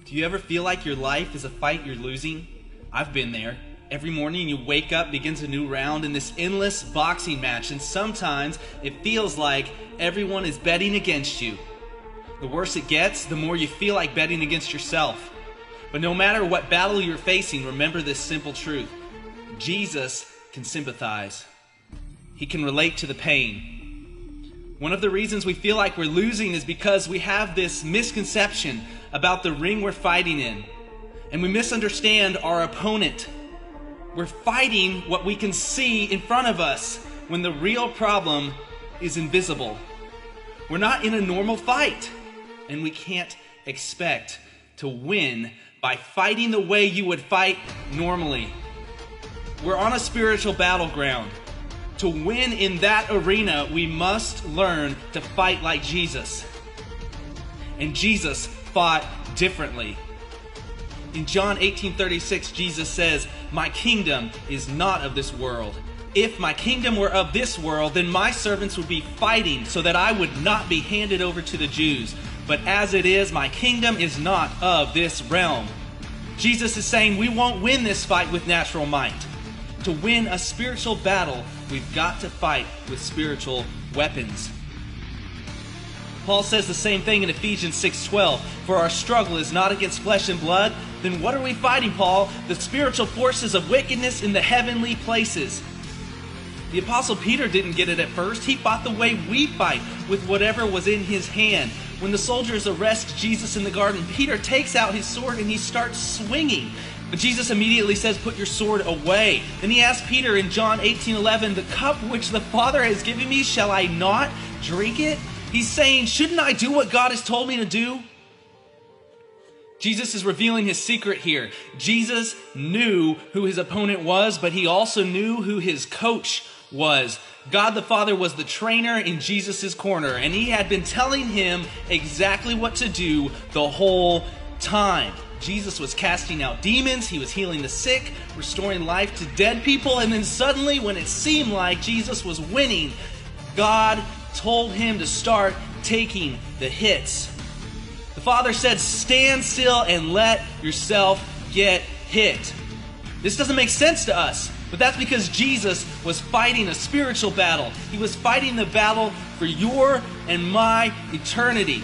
Do you ever feel like your life is a fight you're losing? I've been there. Every morning you wake up, begins a new round in this endless boxing match, and sometimes it feels like everyone is betting against you. The worse it gets, the more you feel like betting against yourself. But no matter what battle you're facing, remember this simple truth. Jesus can sympathize. He can relate to the pain. One of the reasons we feel like we're losing is because we have this misconception about the ring we're fighting in. And we misunderstand our opponent. We're fighting what we can see in front of us when the real problem is invisible. We're not in a normal fight, and we can't expect to win by fighting the way you would fight normally. We're on a spiritual battleground. To win in that arena, we must learn to fight like Jesus. And Jesus fought differently. In John 18:36, Jesus says, "My kingdom is not of this world. If my kingdom were of this world, then my servants would be fighting so that I would not be handed over to the Jews. But as it is, my kingdom is not of this realm." Jesus is saying we won't win this fight with natural might. To win a spiritual battle, we've got to fight with spiritual weapons. Paul says the same thing in Ephesians 6:12. "For our struggle is not against flesh and blood." Then what are we fighting, Paul? The spiritual forces of wickedness in the heavenly places. The Apostle Peter didn't get it at first. He fought the way we fight, with whatever was in his hand. When the soldiers arrest Jesus in the garden, Peter takes out his sword and he starts swinging. But Jesus immediately says, "Put your sword away." Then he asks Peter in John 18:11, "The cup which the Father has given me, shall I not drink it?" He's saying, shouldn't I do what God has told me to do? Jesus is revealing his secret here. Jesus knew who his opponent was, but he also knew who his coach was. God the Father was the trainer in Jesus' corner, and he had been telling him exactly what to do the whole time. Jesus was casting out demons, he was healing the sick, restoring life to dead people, and then suddenly, when it seemed like Jesus was winning, God told him to start taking the hits. The Father said, "Stand still and let yourself get hit." This doesn't make sense to us, but that's because Jesus was fighting a spiritual battle. He was fighting the battle for your and my eternity.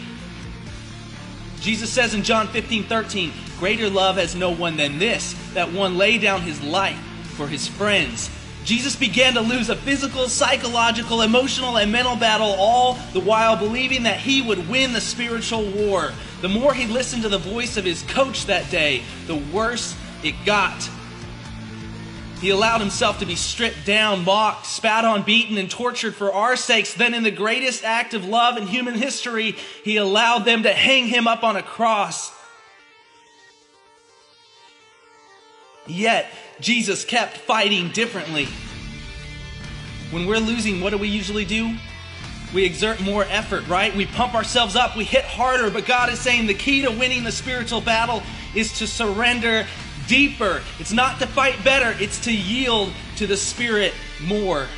Jesus says in John 15:13, "Greater love has no one than this, that one lay down his life for his friends." Jesus began to lose a physical, psychological, emotional, and mental battle, all the while believing that he would win the spiritual war. The more he listened to the voice of his coach that day, the worse it got. He allowed himself to be stripped down, mocked, spat on, beaten, and tortured for our sakes. Then in the greatest act of love in human history, he allowed them to hang him up on a cross. Yet, Jesus kept fighting differently. When we're losing, what do we usually do? We exert more effort, right? We pump ourselves up, we hit harder, but God is saying the key to winning the spiritual battle is to surrender deeper. It's not to fight better, it's to yield to the Spirit more.